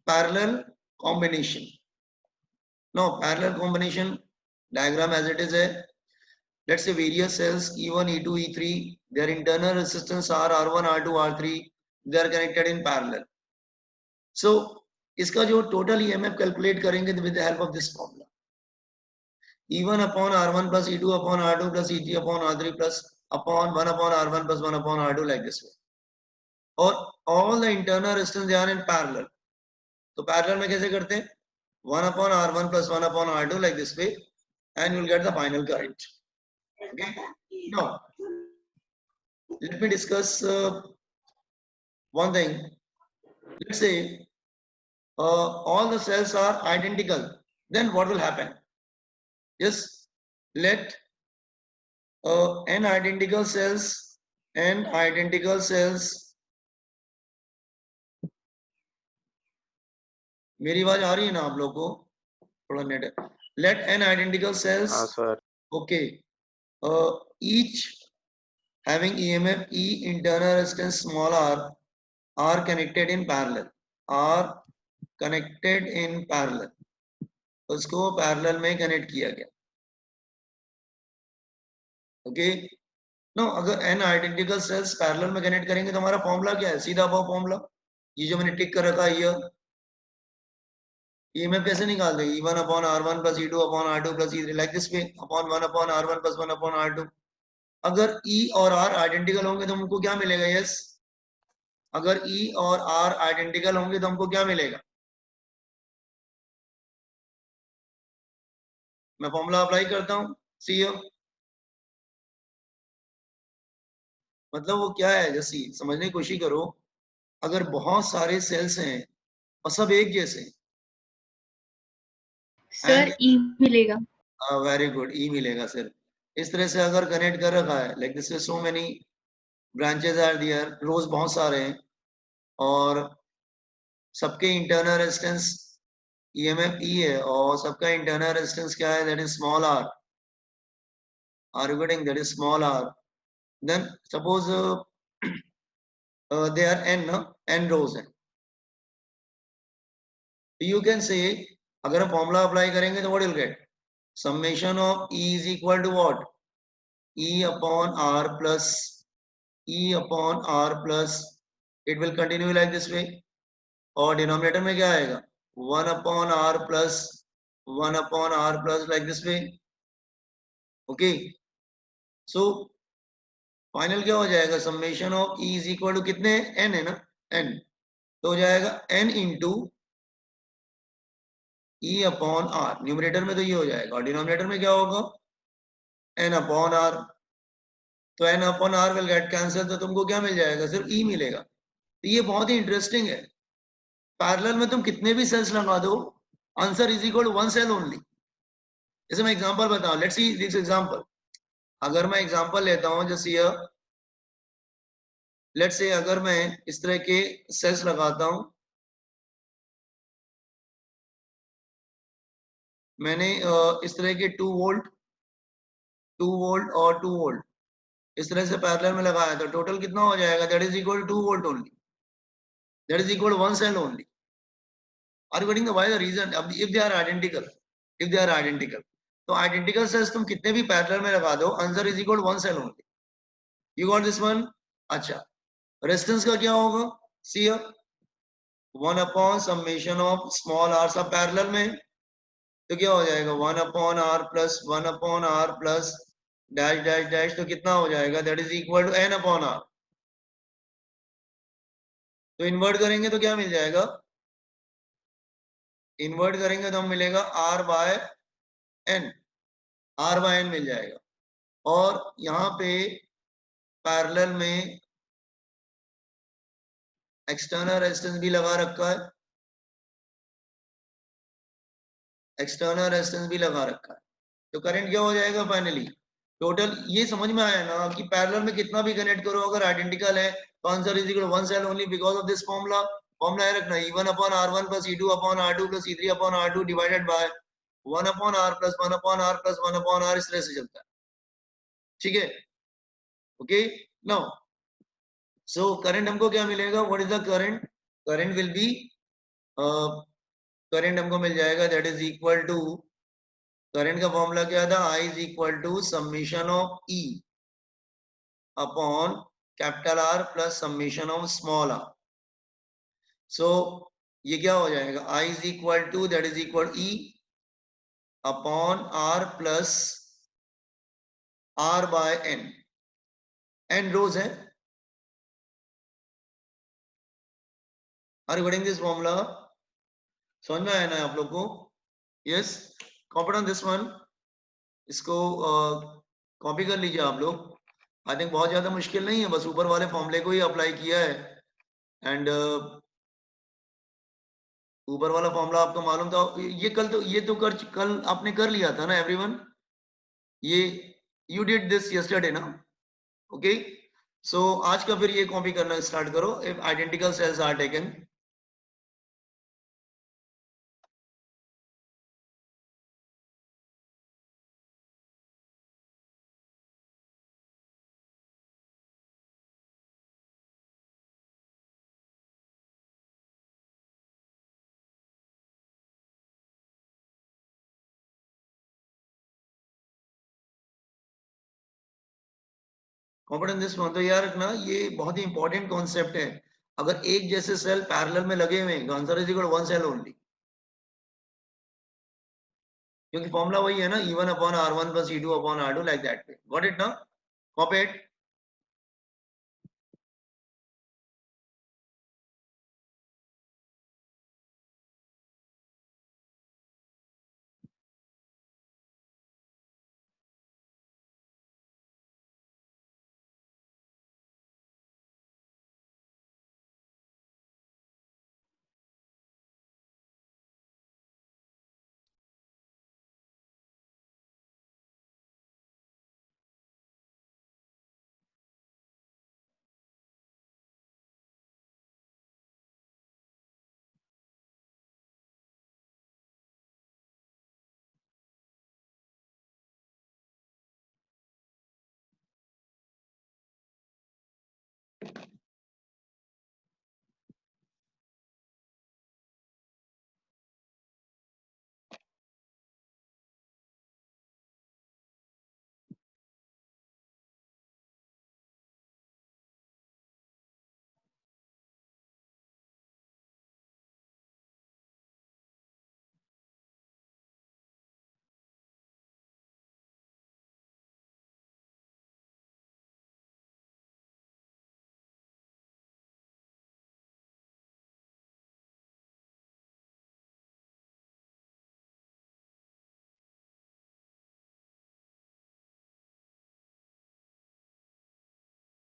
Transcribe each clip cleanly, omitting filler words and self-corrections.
parallel combination. Now parallel combination diagram as it is a, let's say various cells E1, E2, E3, their internal resistance are R1, R2, R3, they are connected in parallel. So इसका जो total EMF calculate करेंगे with the help of this formula. E1 upon R1 plus E2 upon R2 plus E3 upon R3 plus upon 1 upon R1 plus 1 upon R2 like this way. और all the internal resistance they are in parallel. तो parallel में कैसे करते हैं? 1 upon R1 plus 1 upon R2 like this way, and you will get the final current. Okay. Now, let me discuss one thing. Let's say all the cells are identical. Then what will happen? Just let n identical cells मेरी आवाज आ रही है ना आप लोग को? थोड़ा net है. Let n identical cells. हाँ sir. Okay. Each having EMF E internal resistance small r are connected in parallel. Are connected in parallel. उसको parallel में connect किया गया. Okay. No, अगर n identical cells parallel में connect करेंगे तो हमारा फॉर्मूला क्या है? सीधा वो फॉर्मूला ये जो मैंने टिक कर रखा है ये EMF कैसे निकाल देंगे? E1 upon R1 plus E2 upon R2 plus E3 like this way upon 1 upon R1 plus 1 upon R2. अगर E और R आइडेंटिकल होंगे तो हमको क्या मिलेगा? यस, अगर E और R आइडेंटिकल होंगे तो हमको क्या मिलेगा? मैं फॉर्मूला अप्लाई करता हूं. सी मतलब वो क्या है? जैसे समझने की कोशिश करो. अगर बहुत सारे सेल्स हैं और सब एक जैसे सर ई मिलेगा. वेरी गुड, ई मिलेगा सर. इस तरह से अगर कनेक्ट कर रखा है like this, so many branches are there, rows बहुत सारे हैं और सबके इंटरनल रेजिस्टेंस EMF E है और सबका इंटरनल रेजिस्टेंस क्या है? That is small r. Are you getting? That is small r. Then suppose they are n rows है. You can say अगर हम फॉर्मूला अप्लाई करेंगे तो what you'll get? Summation of E is equal to what? E upon R plus E upon R plus, it will continue like this way. और denominator में क्या आएगा? 1 upon R plus 1 upon R plus like this way. Okay. So final क्या हो जाएगा? Summation of E is equal to कितने? n है ना, n. तो हो जाएगा n into E upon R. Numerator में तो ये हो जाएगा और डिनोमिनेटर में क्या होगा? n upon R. तो n upon R will get cancel, तो तुमको क्या मिल जाएगा? सिर्फ E मिलेगा. तो ये बहुत ही इंटरेस्टिंग है. पैरेलल में तुम कितने भी सेल्स लगा दो, answer is equal to one cell only. जैसे मैं एग्जांपल बताऊं, लेट्स सी दिस एग्जांपल. अगर मैं एग्जांपल लेता हूं जैसे ये, लेट्स से अगर मैं इस तरह के सेल्स लगाता हूं, मैंने इस तरह के 2 वोल्ट 2 वोल्ट और 2 वोल्ट इस तरह से पैरेलल में लगाया तो टोटल कितना हो जाएगा? That is equal to 2 volt only. That is equal to one cell only. Are you getting the why the reason? अब इफ दे आर आइडेंटिकल, तो आइडेंटिकल सेल्स तुम कितने भी पैरेलल में लगा दो, answer is equal to one cell only. You got this one? अच्छा, resistance का क्या होगा? See 1 upon summation of small r. सब पैरेलल में तो क्या हो जाएगा? 1 upon r plus 1 upon r plus dash dash dash, तो कितना हो जाएगा? That is equal to n upon r. तो इन्वर्ट करेंगे तो क्या मिल जाएगा? इन्वर्ट करेंगे तो हम मिलेगा r बाय n मिल जाएगा. और यहाँ पे पैरेलल में एक्सटर्नल रेजिस्टेंस भी लगा रखा है, एक्सटर्नल रेजिस्टेंस भी लगा रखा है. तो करंट क्या हो जाएगा फाइनली? टोटल ये समझ में आया ना कि पैरेलल में कितना भी कनेक्ट करो अगर आइडेंटिकल है तो answer is equal to one cell only because of this formula. Formula है रखना E1 upon R1 plus E2 upon R2 plus E3 upon R2 divided by 1 upon R plus 1 upon R plus 1 upon R. इस तरह से चलता है. ठीक है. Okay. Now so current हमको क्या मिलेगा? What is the current? Current will be current हमको मिल जाएगा that is equal to, current का फॉर्मूला क्या था, I is equal to summation of E upon capital R plus summation of small r. So ये क्या हो जाएगा, I is equal to that is equal E upon R plus R by n रोज है. Are getting this formula? समझ में आया ना आप लोग को? Yes, copy on this one. इसको कॉपी कर लीजिए आप लोग. आई थिंक बहुत ज्यादा मुश्किल नहीं है, बस ऊपर वाले फॉर्मूले को ही अप्लाई किया है. एंड ऊपर वाला फॉर्मूला आपको मालूम था. ये तो कल आपने कर लिया था ना एवरीवन. ये यू डिड दिस यस्टरडे ना. ओके, सो आज का फिर ये कॉपी करना स्टार्ट करो. If identical cells are taken, confidence this one. तो यार ना ये बहुत ही इंपॉर्टेंट कॉन्सेप्ट है. अगर एक जैसे सेल पैरेलल में लगे हुए हैं, answer is equal one cell only. क्योंकि फॉर्मूला वही है ना, E1 upon R1 plus E2 upon R2 like that. Got it ना? Copy it.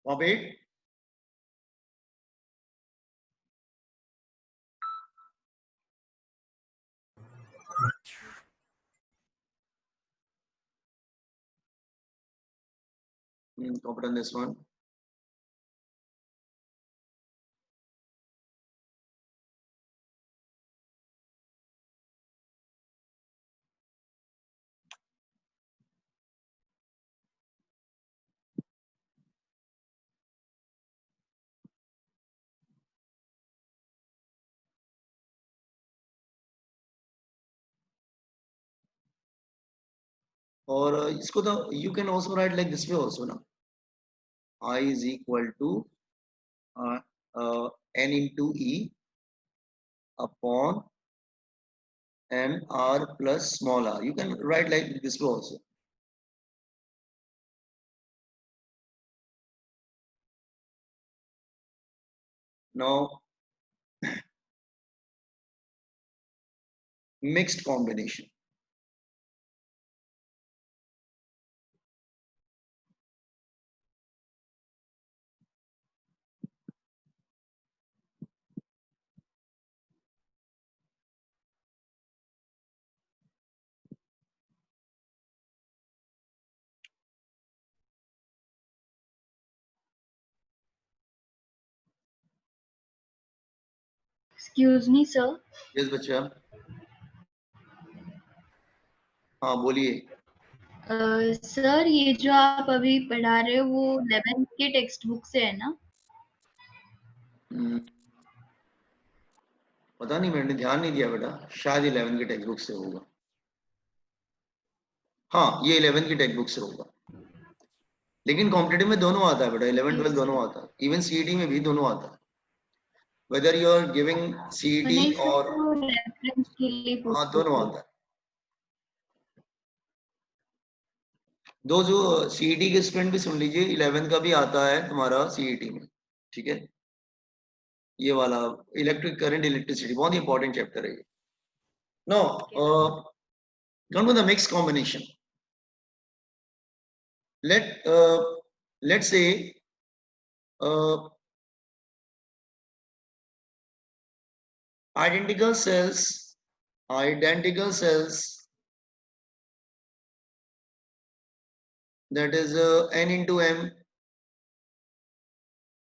Copy it. Copy on this one. और इसको तो you can also write like this way also ना. I is equal to n into E upon n R plus small r. You can write like this way also. Now mixed combination. Excuse me, sir. Yes बच्चा. हाँ बोलिए. Sir ये जो आप अभी पढ़ा रहे हो वो 11th के टेक्स्ट बुक से है ना? पता नहीं, मैंने ध्यान नहीं दिया बेटा, शायद 11 की टेक्स्ट बुक से होगा। हाँ, ये 11 की टेक्स्ट बुक से होगा, लेकिन कॉम्पिटेटिव में दोनों आता है बेटा, 11 12 दोनों आता है, इवन सीईटी में भी दोनों आता है, whether you are giving CET नहीं सर, और वो रेफरेंस के लिए पूछ हाँ रही दोनों थी। आता है। दो जो सीईटी के स्टूडेंट भी सुन लीजिए, 11 का भी आता है तुम्हारा सीईटी में, ठीक है। ये वाला इलेक्ट्रिक करंट इलेक्ट्रिसिटी बहुत इंपॉर्टेंट चैप्टर है ये। No come to the mixed combination. Let's say uh, identical cells, that is n into m,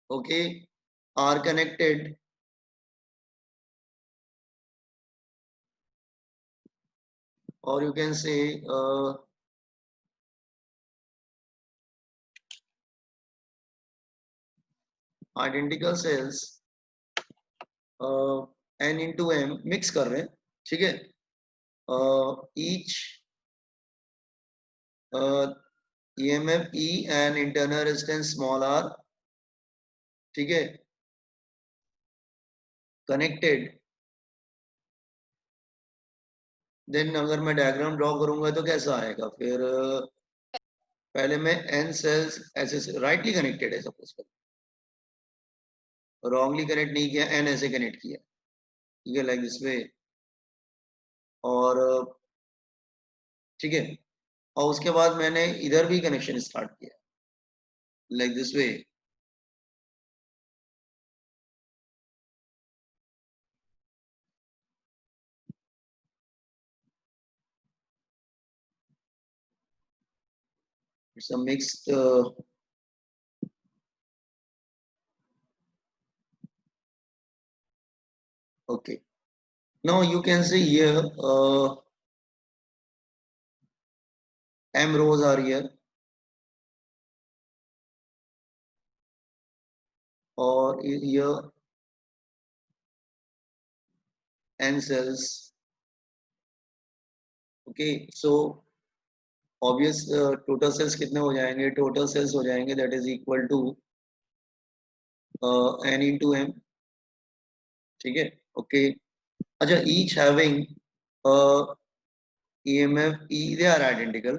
okay, are connected, or you can say identical cells n into m mix कर रहे हैं, ठीक है। Each EMF E and internal resistance small r, ठीक है, connected, then अगर मैं diagram draw करूंगा तो कैसा आएगा फिर, पहले मैं n सेल्स ऐसे राइटली कनेक्टेड है, सपोज कर, रॉन्गली कनेक्ट नहीं किया, n ऐसे कनेक्ट किया, ठीक है, लाइक दिस वे, और ठीक है, और उसके बाद मैंने इधर भी कनेक्शन स्टार्ट किया, like this way, it's a mixed okay. Now you can see here m rows are here, or here n cells, okay. So obvious total cells कितने हो जाएंगे, total cells हो जाएंगे that is equal to n into m, ठीक है, okay. अच्छा, each having EMF E, they are identical,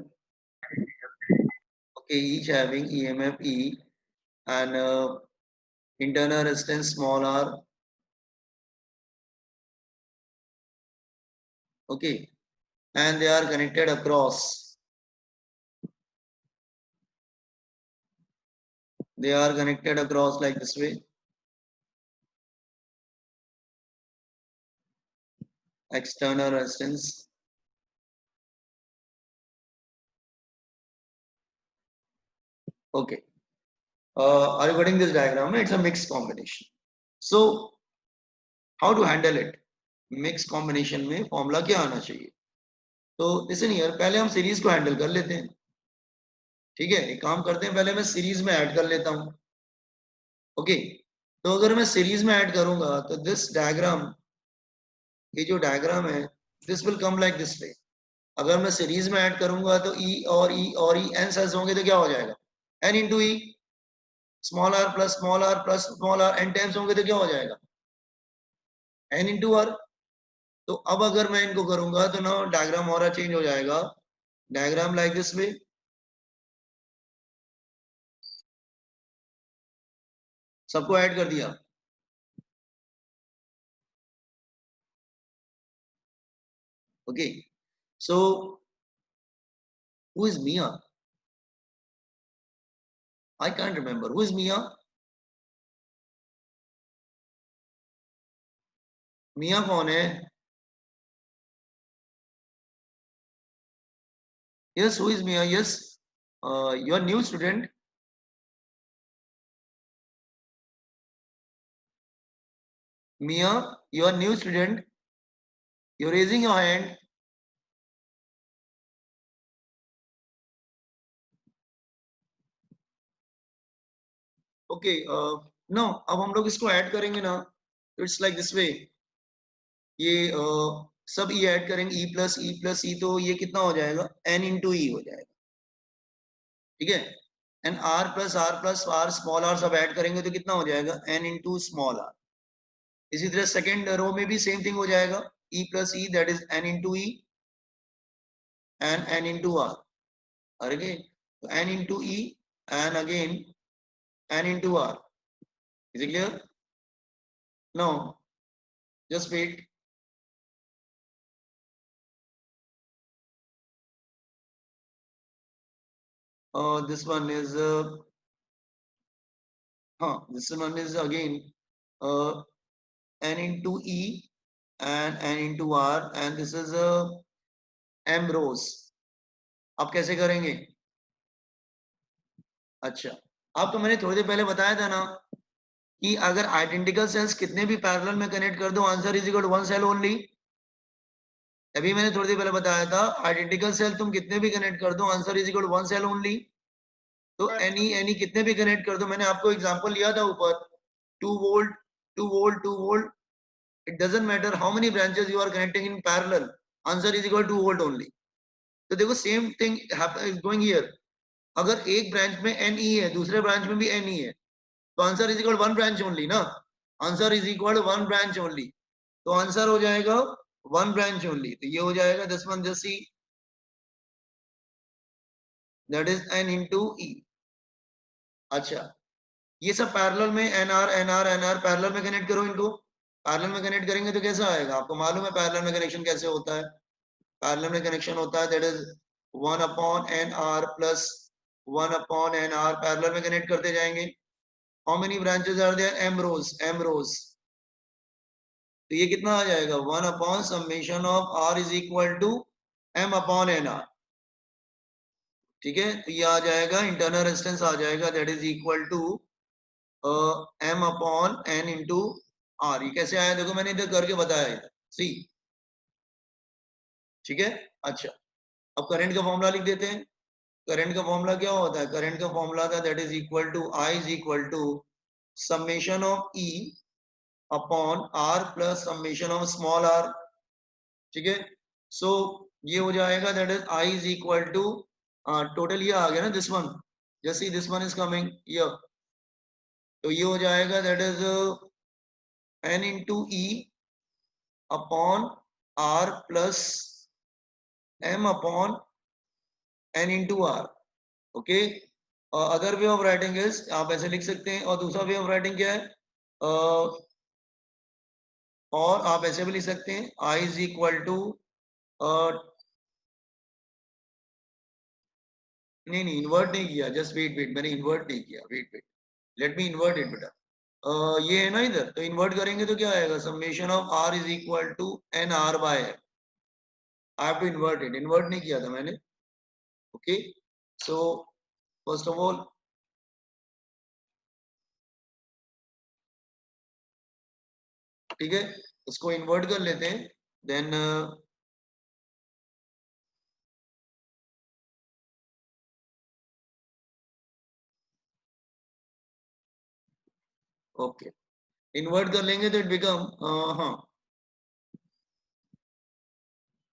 okay, each having EMF E and internal resistance small r, okay, and they are connected across, like this way, external resistance, okay. Are you getting this diagram? It's a mixed combination. So how to handle it? Mixed combination में formula क्या आना चाहिए? तो listen here, पहले हम series को handle कर लेते हैं, ठीक है। एक काम करते हैं, पहले मैं सीरीज में ऐड कर लेता हूँ, ओके। तो अगर मैं सीरीज में ऐड करूंगा तो दिस डायग्राम, ये जो डायग्राम है, this will come like this वे। अगर मैं सीरीज में ऐड करूंगा तो ई और ई और ई एन सेल्स होंगे तो क्या हो जाएगा, N into E, small R plus small R N times होंगे तो क्या हो जाएगा, एन इंटू आर। तो अब अगर मैं इनको करूंगा तो ना डायग्राम और चेंज हो जाएगा, डायग्राम लाइक दिस वे, सबको ऐड कर दिया, okay. So who is Mia, I can't remember who is Mia, Mia कौन है, yes who is Mia, yes you are new student, Mia you are new student, you raising your hand, okay. No, अब हम लोग इसको add करेंगे ना, it's like this वे, ये सब ई ऐड करेंगे, ई प्लस ई, तो ये कितना हो जाएगा, एन इंटू ई हो जाएगा, ठीक है। And R plus R small R सब ऐड करेंगे तो कितना हो जाएगा, एन इंटू स्मॉल आर। इसी तरह सेकेंड रो में भी सेम थिंग हो जाएगा, E plus E that is N into E and N into R, और again N into E and again N into R. Is it clear? No, just wait. This one is this one is again uh, n into e and n into r, and this is m rows. आप कैसे करेंगे? अच्छा, आपको मैंने थोड़ी देर पहले बताया था ना कि अगर आइडेंटिकल सेल्स कितने भी पैरेलल में कनेक्ट कर दो, answer is equal to one cell only. अभी मैंने थोड़ी देर पहले बताया था, आइडेंटिकल सेल तुम कितने भी कनेक्ट कर दो, answer is equal to one cell only. तो एनी कितने भी कनेक्ट कर दो, मैंने आपको एग्जांपल लिया था ऊपर, 2 volt 2 volt 2 volt, it doesn't matter how many branches you are connecting in parallel, answer is equal to 2 volt only। तो देखो same thing is going here, अगर एक ब्रांच में एन ई है, दूसरे ब्रांच में भी एन ई है, तो answer is equal one branch only ना, answer is equal one branch only, तो आंसर हो जाएगा वन ब्रांच ओनली। तो ये हो जाएगा this one, just see that is N into E. अच्छा, ये सब पैरेलल में N R N R N R parallel में कनेक्ट करो इनको, पैरेलल में कनेक्ट करेंगे तो कैसा आएगा, आपको मालूम है पैरेलल में कनेक्शन कैसे होता है। पैरेलल में कनेक्शन होता है that is 1 upon N R plus 1 upon N R, parallel में कनेक्ट करते जाएंगे। How many branches are there, M rows, M rows. तो ये कितना आ जाएगा, 1 upon summation of R is equal to M upon N R, ठीक है। तो ये आ जाएगा इंटरनल रेजिस्टेंस आ जाएगा that is equal to M upon N into R. ये कैसे आया देखो, मैंने इधर करके बताया इधर, सी, ठीक है। अच्छा, अब करंट का फॉर्मूला लिख देते हैं। करंट का फॉर्मूला क्या होता है, करंट का फॉर्मूला था that is equal to I is equal to summation of E upon R plus summation of small R, ठीक है। सो ये हो जाएगा that is I is equal to total, ये आ गया ना दिस वन, जैसे this one is coming here, तो ये हो जाएगा that is N into E upon R plus M upon N into R, okay. Other way of writing is, आप ऐसे लिख सकते हैं, और दूसरा वे ऑफ राइटिंग क्या है, और आप ऐसे भी लिख सकते हैं, आई इज इक्वल टू, नहीं नहीं इन्वर्ट नहीं किया, जस्ट वेट वेट, मैंने इन्वर्ट नहीं किया, wait wait, let me invert it बेटा। ये है ना इधर, तो इन्वर्ट करेंगे तो क्या आएगा, summation of R is equal to N R by M. I have to invert it, invert नहीं किया था मैंने, okay. So first of all, ठीक है, उसको इन्वर्ट कर लेते हैं, देन ओके, इन्वर्ट कर लेंगे तो इट बिकम, हाँ,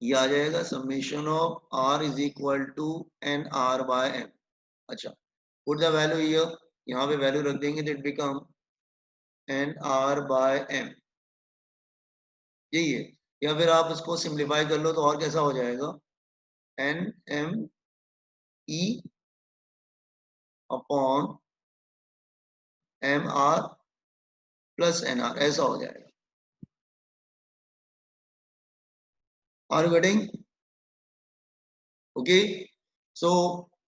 ये आ जाएगा summation of R is equal to N R by M. अच्छा, पुट द वैल्यू हियर, यहाँ पे वैल्यू रख देंगे तो it become N R by M, यही है। या फिर आप इसको सिंप्लीफाई कर लो तो और कैसा हो जाएगा, N M E upon M R plus N R, ऐसा हो जाएगा। Are getting, okay. So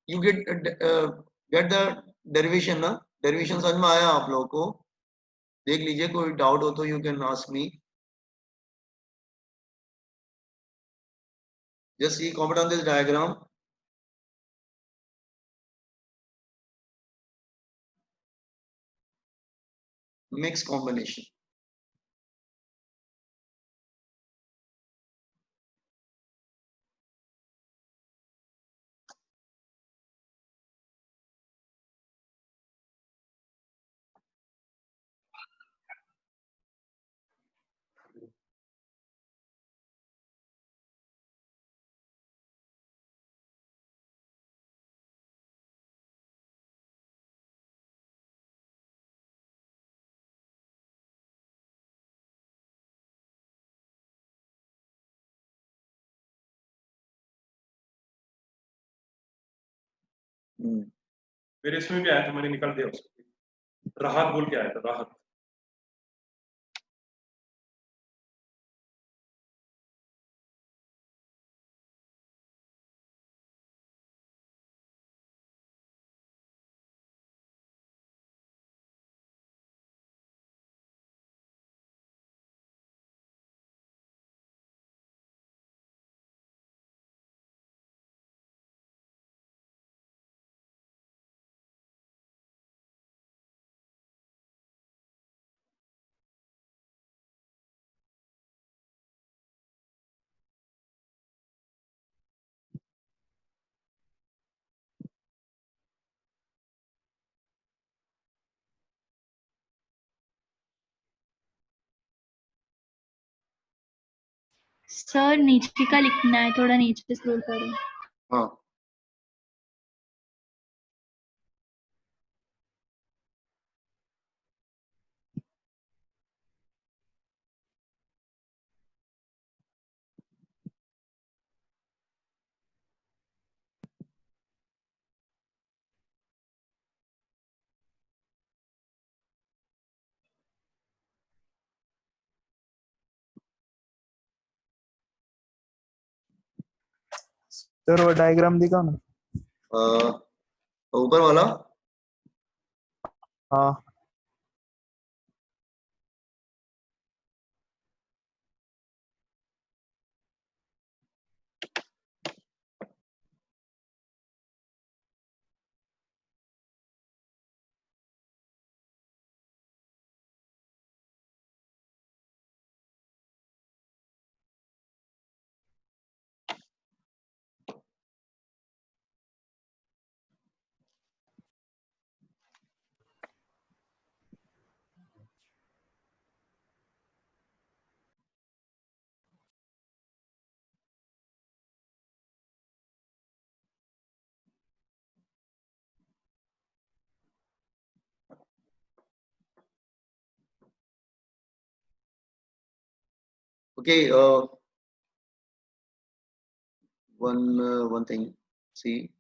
you get the derivation ना, डेरिवेशन समझ में आया आप लोगों को? देख लीजिए, कोई डाउट हो तो you can ask me, just see, comment on this diagram, mixed combination। मेरे इसमें भी आया था, मैंने निकाल दिया उसको। राहत बोल के आया था, राहत। सर नीचे का लिखना है, थोड़ा नीचे स्क्रॉल करो। हाँ सर वो डायग्राम दिखाओ ना। ऊपर वाला। हाँ Okay, one thing. See,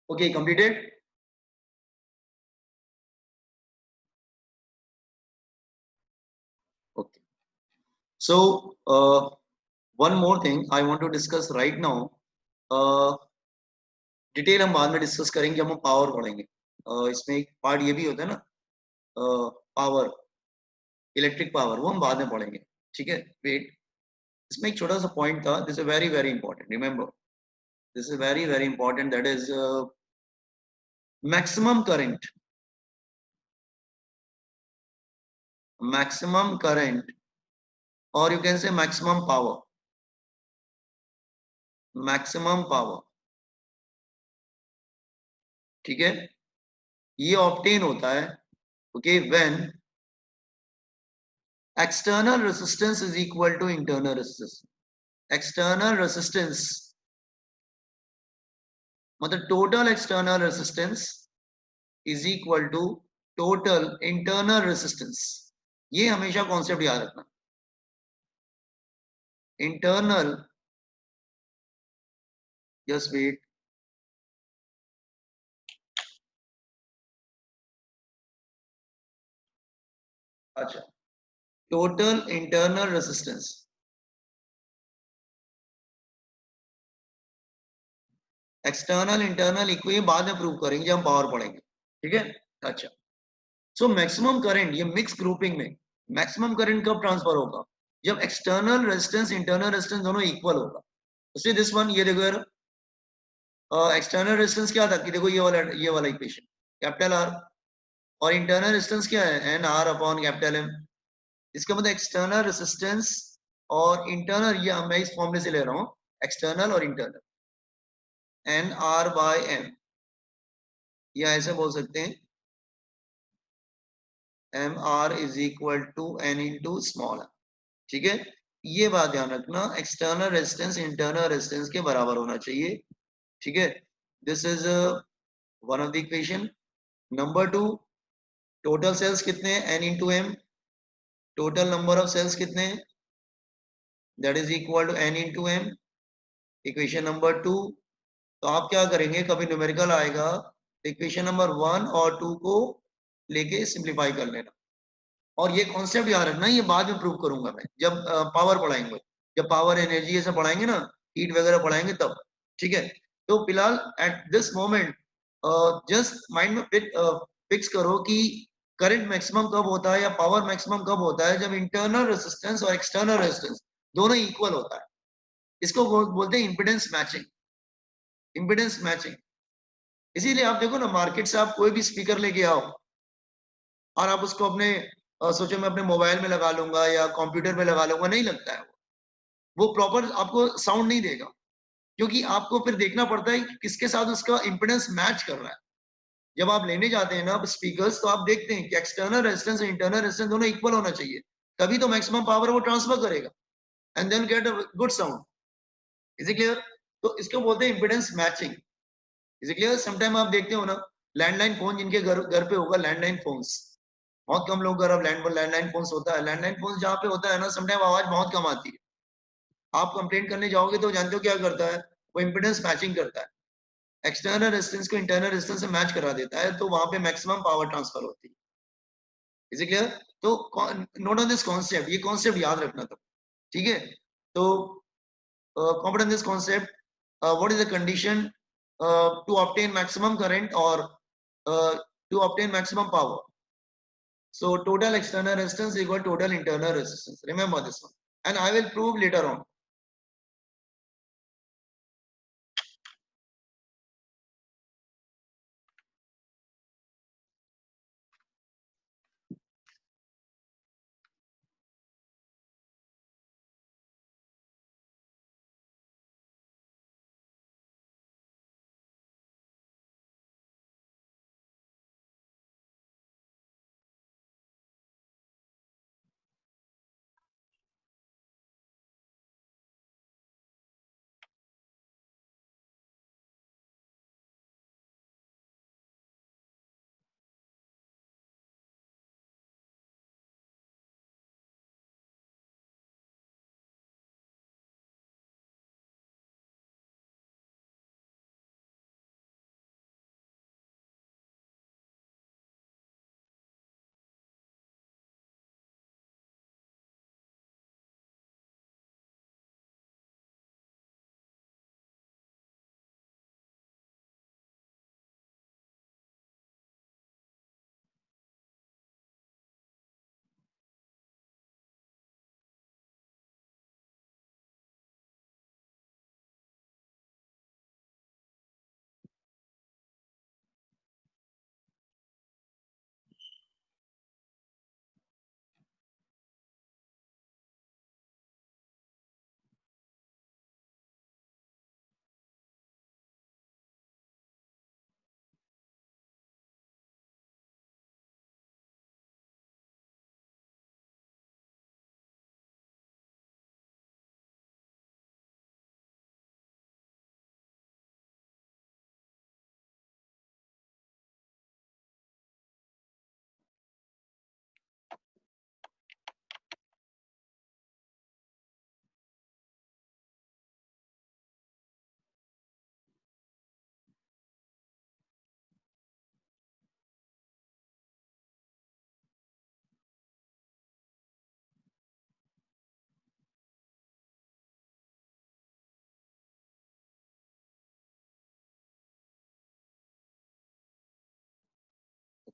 okay, completed. Okay. So, one more thing I want to discuss right now. Detail हम बाद में डिस्कस करेंगे, हम पावर पढ़ेंगे। इसमें एक पार्ट ये भी होता है ना, पावर, इलेक्ट्रिक पावर, वो हम बाद में पढ़ेंगे। ठीक है, वेट, इसमें एक छोटा सा पॉइंट था, this is very very important, remember this is very very important, that is maximum current, or you can say maximum power, ठीक है, ये ऑब्टेन होता है okay when external resistance is equal to internal resistance. External resistance मतलब total external resistance is equal to total internal resistance. ये हमेशा concept याद रखना, इंटरनल, जस्ट वेट, अच्छा, total internal resistance, external internal equal बाद में प्रूव करेंगे जब हम पावर पढ़ेंगे, ठीक है। अच्छा, सो मैक्सिमम करंट, ये मिक्स ग्रुपिंग में मैक्सिमम करंट कब ट्रांसफर होगा, जब एक्सटर्नल रेजिस्टेंस इंटरनल रेजिस्टेंस दोनों इक्वल होगा। तो दिस वन, ये देखो यार, एक्सटर्नल रेजिस्टेंस क्या था कि देखो ये वाला इक्वेशन कैपिटल आर, और इंटरनल रेजिस्टेंस क्या है N R upon capital M. इसका मतलब एक्सटर्नल रेजिस्टेंस और इंटरनल, ये मैं इस फॉर्मूले से ले रहा हूँ, एक्सटर्नल और internal, N R by M, या ऐसे बोल सकते हैं M R is equal to N into small R, ठीक है। ये बात ध्यान रखना, एक्सटर्नल रेजिस्टेंस इंटरनल रेजिस्टेंस के बराबर होना चाहिए, ठीक है। This is one of the equation. Number two, total cells कितने हैं, N into M, total number of cells कितने हैं, that is equal to N into M, equation number two. तो आप क्या करेंगे, कभी न्यूमेरिकल आएगा इक्वेशन नंबर वन और टू को लेके सिंप्लीफाई कर लेना, और ये कॉन्सेप्ट याद रखना, ये बाद में प्रूव करूंगा मैं जब पावर पढ़ाएंगे, जब पावर एनर्जी ऐसे पढ़ाएंगे ना, हीट वगैरह पढ़ाएंगे तब, ठीक है। तो फिलहाल at this moment just mind में फिक्स करो कि करंट मैक्सिमम कब होता है या पावर मैक्सिमम कब होता है, जब इंटरनल रेजिस्टेंस और एक्सटर्नल रेजिस्टेंस दोनों इक्वल होता है। इसको बोलते हैं इम्पिडेंस मैचिंग, इम्पिडेंस मैचिंग। इसीलिए आप देखो ना, मार्केट से आप कोई भी स्पीकर लेके आओ और आप उसको अपने सोचो मैं अपने मोबाइल में लगा लूंगा या कंप्यूटर में लगा लूंगा, नहीं लगता है वो प्रॉपर आपको साउंड नहीं देगा, क्योंकि आपको फिर देखना पड़ता है कि किसके साथ उसका इंपेडेंस मैच कर रहा है। जब आप लेने जाते हैं ना स्पीकर्स, तो आप देखते हैं कि एक्सटर्नल रेजिस्टेंस और इंटरनल रेजिस्टेंस दोनों इक्वल होना चाहिए, तभी तो मैक्सिमम पावर वो ट्रांसफर करेगा and then get a good sound. Is it clear? तो इसको बोलते हैं impedance matching. Is it clear? Sometime आप देखते हो ना, लैंडलाइन फोन जिनके घर पे होगा, लैंडलाइन फोन्स, बहुत कम लोग घर अब लैंडलाइन फोन्स होता है, लैंडलाइन फोन्स जहाँ पे होता है ना, समटाइम आवाज बहुत कम आती है। आप कंप्लेंट करने जाओगे तो जानते हो क्या करता है, वो इंपेडेंस मैचिंग करता है, एक्सटर्नल रेजिस्टेंस को इंटरनल रेजिस्टेंस से मैच करा देता है, तो वहां पे मैक्सिमम पावर ट्रांसफर होती है। Is it clear? तो नोट ऑन दिस कॉन्सेप्ट, ये कॉन्सेप्ट याद रखना तब, ठीक है। तो comprehend this concept, what is the condition to obtain maximum current और to obtain maximum power? So total external resistance equal total internal resistance. Remember this one, and I will prove later on.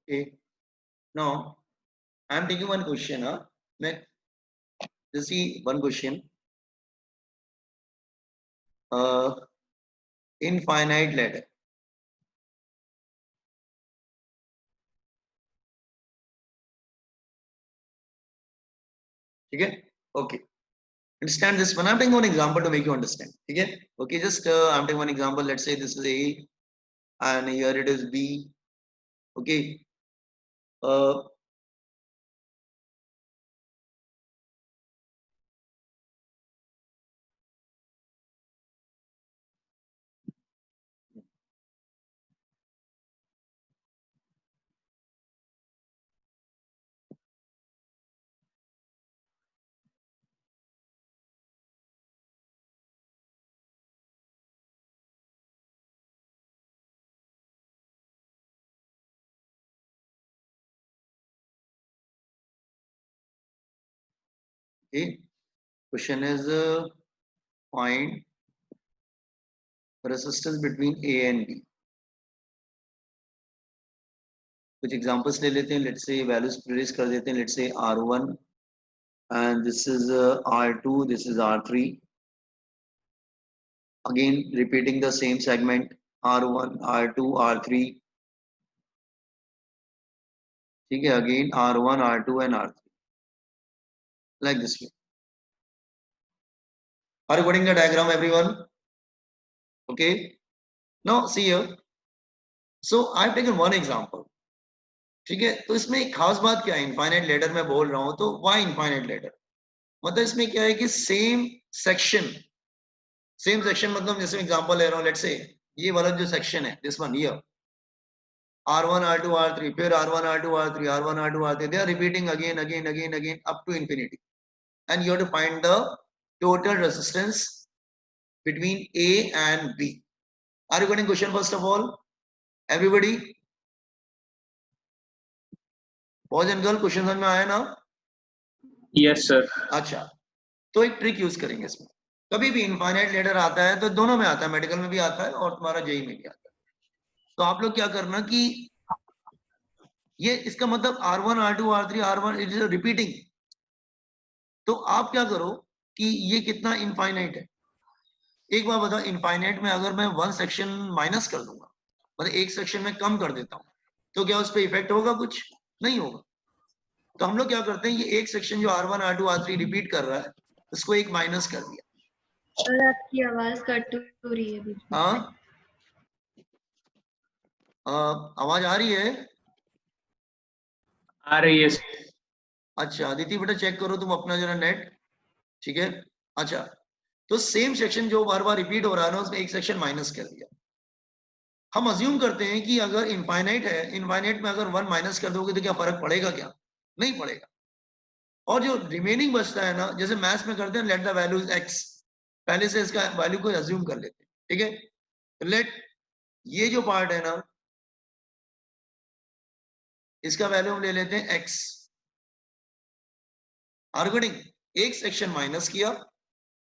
Okay. Now I am taking one question. Just see one question. Infinite ladder. ठीक है? Okay. Understand this one. I'm taking one example to make you understand. ठीक है? Okay. Just I'm taking one example. Let's say this is A, and here it is B. Okay. Okay. Question is find resistance between A and B. कुछ examples ले लेते हैं. Let's say values place कर देते हैं. Let's say R1 and this is R2, this is R3. Again repeating the same segment, R1, R2, R3. ठीक है? Again R1, R2 and R3 like this way. Are you getting the diagram, everyone? Okay. Now see here. So I've taken one example. ठीक है? तो इसमें एक खास बात क्या है? इनफाइनाइट लेडर में बोल रहा हूं तो व्हाई इनफाइनाइट लेडर? मतलब इसमें क्या है कि सेम सेक्शन मतलब जैसे एग्जांपल ले रहा हूं. लेट्स से ये वाला जो सेक्शन है, this one here, R1, R2, R3, फिर R1, R2, R3, R1, R2, R3, they are repeating again up to infinity, and you have to find the total resistance between A and B. Are you getting question first of all, everybody? Boys and girl, question समझ में आया ना? Yes sir. अच्छा, तो एक trick use करेंगे इसमें. कभी भी इनफाइनाइट लेडर आता है तो दोनों में आता है, मेडिकल में भी आता है और तुम्हारा जेई में भी आता है. तो आप लोग क्या करना कि ये इसका मतलब R1, R2, R3, R1 it is repeating. तो आप क्या करो कि ये कितना इनफाइनाइट है. एक बार बताओ, इनफाइनाइट में अगर मैं वन सेक्शन माइनस कर दूंगा, मतलब एक सेक्शन में कम कर देता हूं, तो क्या उस पर इफेक्ट होगा? कुछ नहीं होगा. तो हम लोग क्या करते हैं, ये एक सेक्शन जो R1, R2, R3 रिपीट कर रहा है, उसको एक माइनस कर दिया. सर आपकी आवाज कट हो रही है बीच में. हाँ, आवाज आ रही है? आ रही है. अच्छा अदिति बेटा चेक करो तुम अपना जरा नेट. ठीक है. अच्छा, तो सेम सेक्शन जो बार बार रिपीट हो रहा है ना, उसमें एक सेक्शन माइनस कर दिया. हम अज्यूम करते हैं कि अगर इनफाइनाइट है, इनफाइनाइट में अगर वन माइनस कर दोगे तो क्या फर्क पड़ेगा? क्या नहीं पड़ेगा. और जो रिमेनिंग बचता है ना, जैसे मैथ्स में करते हैं, लेट द वैल्यूज एक्स, पहले से इसका वैल्यू को अज्यूम कर लेते हैं. ठीक है. लेट ये जो पार्ट है ना, इसका वैल्यू हम ले लेते हैं एक्स. आर्गुडिंग एक सेक्शन माइनस किया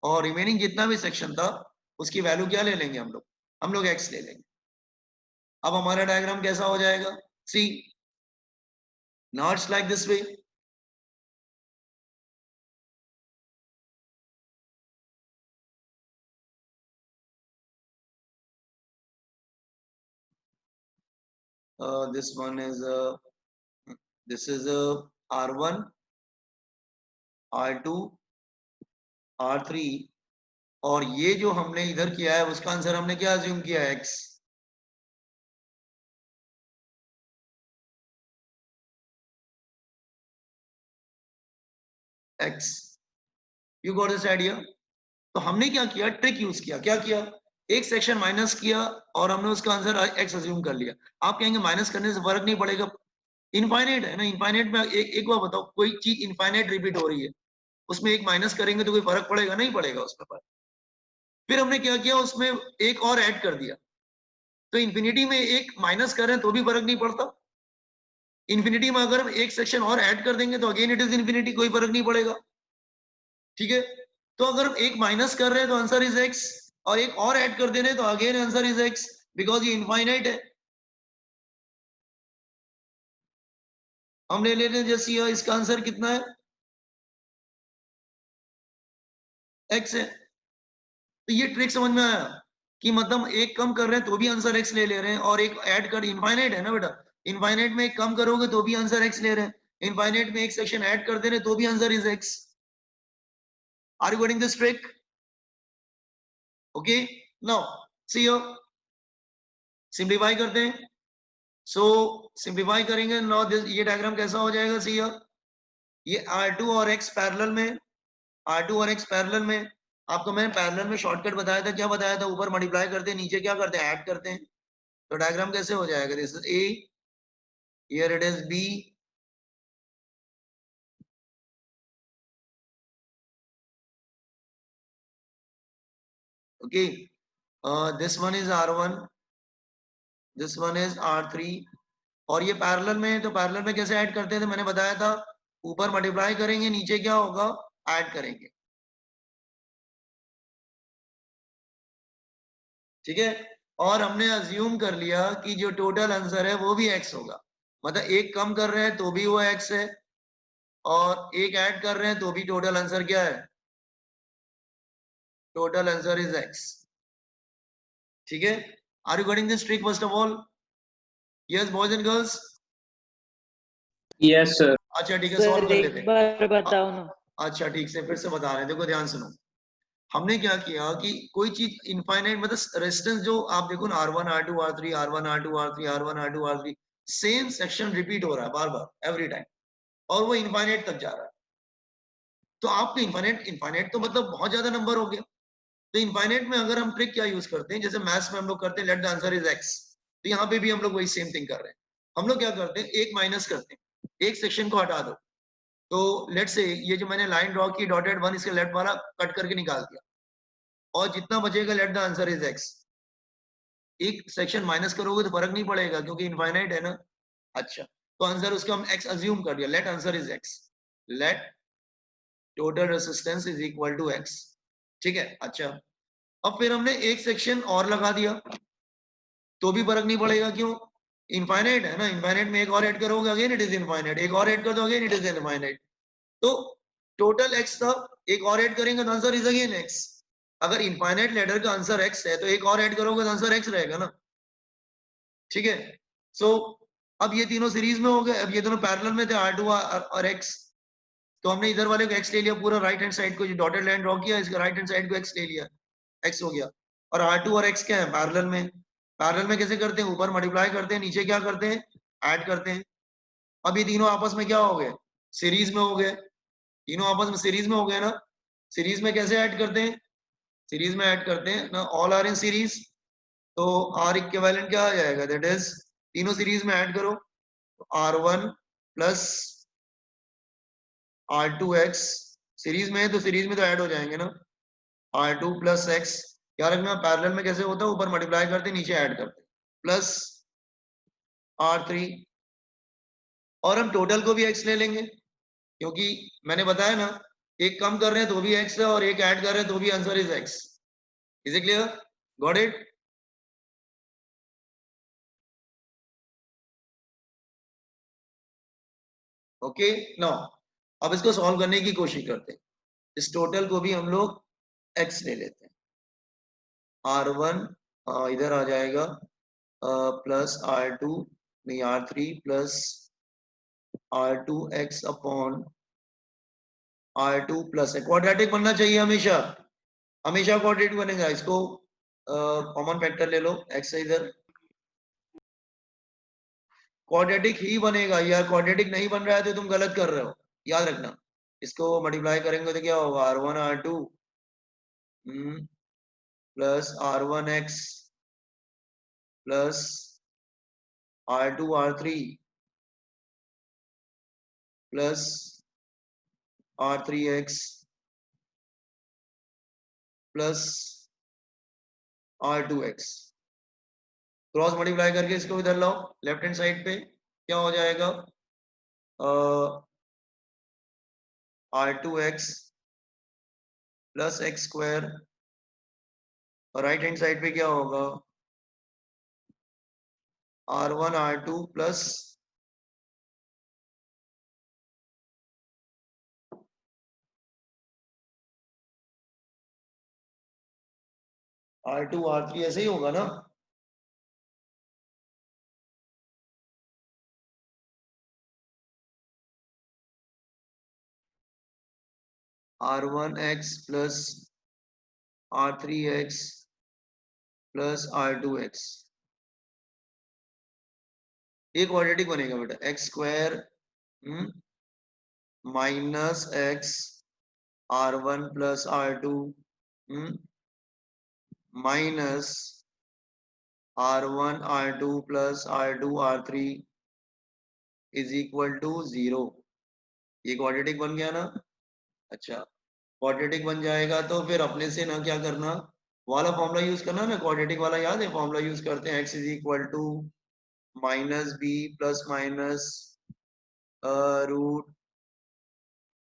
और रिमेनिंग जितना भी सेक्शन था उसकी वैल्यू क्या ले लेंगे? हम लोग एक्स ले लेंगे. अब हमारा डायग्राम कैसा हो जाएगा? See, now it's like this way. This one is this is R1, R2, R3, और ये जो हमने इधर किया है उसका आंसर हमने क्या अज्यूम किया है? X. X. You got this idea? तो हमने क्या किया? ट्रिक यूज किया. क्या किया? एक सेक्शन माइनस किया और हमने उसका आंसर एक्स अज्यूम कर लिया. आप कहेंगे माइनस करने से फर्क नहीं पड़ेगा, इनफाइनाइट है ना. इनफाइनाइट में एक बार बताओ, कोई चीज इनफाइनाइट रिपीट हो रही है, उसमें एक माइनस करेंगे तो कोई फर्क पड़ेगा? नहीं पड़ेगा उसमें फर्क. फिर हमने क्या किया? उसमें एक और ऐड कर दिया. तो इन्फिनिटी में एक माइनस करें तो भी फर्क नहीं पड़ता. इन्फिनिटी में अगर हम एक सेक्शन और ऐड कर देंगे तो अगेन इट इज इन्फिनिटी, कोई फर्क नहीं पड़ेगा. ठीक है. तो अगर हम एक माइनस कर रहे हैं तो आंसर इज एक्स, और एक और ऐड कर दे रहे हैं तो again answer is x, because ये इनफाइनाइट है. हम ले लेते हैं जैसे ये, इसका आंसर कितना है, x है। तो ये ट्रिक समझ में आया कि मतलब एक कम कर रहे हैं तो भी आंसर x ले ले रहे हैं, और एक ऐड कर, इनफाइनाइट है ना बेटा, इनफाइनाइट में एक कम करोगे तो भी आंसर x ले रहे हैं, इनफाइनाइट में एक सेक्शन ऐड कर दे रहे तो भी answer is x। Are you getting this trick? Okay, now see here, simplify करते हैं। सो सिंपलीफाई करेंगे, नाउ ये डायग्राम कैसा हो जाएगा, सी हियर, ये R2 और x पैरेलल में, R2 और x पैरेलल में, आपको मैंने पैरेलल में शॉर्टकट बताया था, क्या बताया था, ऊपर मल्टीप्लाई करते हैं, नीचे क्या करते हैं, ऐड करते हैं। तो डायग्राम कैसे हो जाएगा, this is A, here it is B, okay, this one is R1, this one is R3, और ये पैरेलल में है, तो पैरेलल में कैसे ऐड करते थे, मैंने बताया था, ऊपर मल्टीप्लाई करेंगे, नीचे क्या होगा, ऐड करेंगे। ठीक है, और हमने अज्यूम कर लिया कि जो टोटल आंसर है वो भी x होगा, मतलब एक कम कर रहे हैं तो भी वो x है, और एक ऐड कर रहे हैं तो भी टोटल आंसर क्या है, टोटल आंसर इज x। ठीक है, are you getting this trick first of all? Yes boys and girls? Yes sir. अच्छा ठीक है, सॉल्व कर लेते एक हैं। बार बताओ ना। अच्छा ठीक से फिर से बता रहे हैं, देखो ध्यान सुनो। हमने क्या किया कि कोई चीज इनफाइनाइट, मतलब रेजिस्टेंस जो आप देखो ना, R1 R2 R3 R1 R2 R3 R1 R2 R3, same section repeat हो रहा है बार बार एवरी टाइम, और वो इनफाइनाइट तक जा रहा है। तो आपको इनफाइनाइट, इनफाइनाइट तो मतलब बहुत ज्यादा नंबर हो गया। तो इनफाइनाइट में अगर हम ट्रिक क्या यूज करते हैं, जैसे मैथ्स में हम लोग करते हैं let the answer is x, तो यहाँ पे भी हम लोग वही सेम थिंग कर रहे हैं। हम लोग क्या करते हैं, एक माइनस करते हैं, एक सेक्शन को हटा दो। तो लेट से ये जो मैंने लाइन ड्रॉ की डॉटेड वन, इसके लेफ्ट वाला कट करके निकाल दिया, और जितना बचेगा let the answer is x। एक सेक्शन माइनस करोगे तो फर्क नहीं पड़ेगा क्योंकि इनफाइनाइट है ना। अच्छा, तो आंसर उसका हम x अज्यूम कर दिया, let answer is x, let total resistance is equal to x। ठीक है, अच्छा, अब फिर हमने एक सेक्शन और लगा दिया तो भी फर्क नहीं पड़ेगा, क्यों, इनफाइनाइट है ना, इनफाइनाइट में एक और ऐड करोगे अगेन इट इज इनफाइनाइट, एक और ऐड कर दो अगेन इट इज इनफाइनाइट। तो टोटल x था, एक और ऐड करेंगे तो आंसर इज अगेन x। अगर इनफाइनाइट लेटर का आंसर x है तो एक और ऐड करोगे तो आंसर x रहेगा ना। ठीक है, सो अब ये तीनों सीरीज में हो गए, अब ये दोनों पैरेलल में थे, R2 और x, तो हमने इधर वाले को x ले लिया, पूरा राइट हैंड साइड को जो डॉटेड लाइन ड्रॉ किया इसका राइट हैंड साइड को x ले लिया, x हो गया। और R2 और x क्या है, पैरेलल में, पैरेलल में कैसे करते हैं, ऊपर मल्टीप्लाई करते हैं, नीचे क्या करते हैं, ऐड करते हैं। अब ये तीनों आपस में क्या हो गए, सीरीज में हो गए, तीनों आपस में सीरीज में हो गए ना। सीरीज में कैसे ऐड करते हैं, सीरीज में ऐड करते हैं ना, ऑल आर इन सीरीज, तो आर इक्विवेलेंट क्या आ जाएगा, दैट इज तीनों सीरीज में ऐड करो, R1 प्लस R2x, सीरीज में है तो सीरीज में तो ऐड हो जाएंगे ना, R2 प्लस x, क्या रखना, पैरेलल में कैसे होता है, ऊपर मल्टीप्लाई करते नीचे ऐड करते, प्लस R3, और हम टोटल को भी x ले लेंगे क्योंकि मैंने बताया ना, एक कम कर रहे हैं तो भी x है और एक ऐड कर रहे हैं तो भी answer is x। Is it clear, got it? Okay, now अब इसको सॉल्व करने की कोशिश करते हैं। इस टोटल को भी हम लोग x ले लेते हैं, R1 इधर आ जाएगा प्लस R2 नहीं R3 plus R2x upon R2 plus, quadratic बनना चाहिए हमेशा, हमेशा क्वाड्रेटिक बनेगा। इसको कॉमन फैक्टर ले लो, x है इधर, क्वाड्रेटिक ही बनेगा यार, क्वाड्रेटिक नहीं बन रहा है तो तुम गलत कर रहे हो, याद रखना। इसको मल्टीप्लाई करेंगे तो क्या होगा, R1 R2 plus R1x plus R2 R3 plus R3x plus R2x, cross multiply करके इसको इधर लाओ, लेफ्ट हैंड साइड पे क्या हो जाएगा, R2x प्लस x स्क्वायर, और राइट हैंड साइड पे क्या होगा, R1 R2 plus R2 R3 ऐसे ही होगा ना? R1x plus R3x plus R2x, ये क्वाड्रेटिक बनेगा बेटा, X square minus X R1 plus R2 minus R1 R2 plus R2 R3 is equal to 0। ये क्वाड्रेटिक बन गया ना? अच्छा, क्वाड्रेटिक बन जाएगा तो फिर अपने से ना क्या करना, वाला फॉर्मूला यूज करना ना, क्वाड्रेटिक वाला याद है? फॉर्मूला यूज करते हैं, x is equal to minus B plus minus root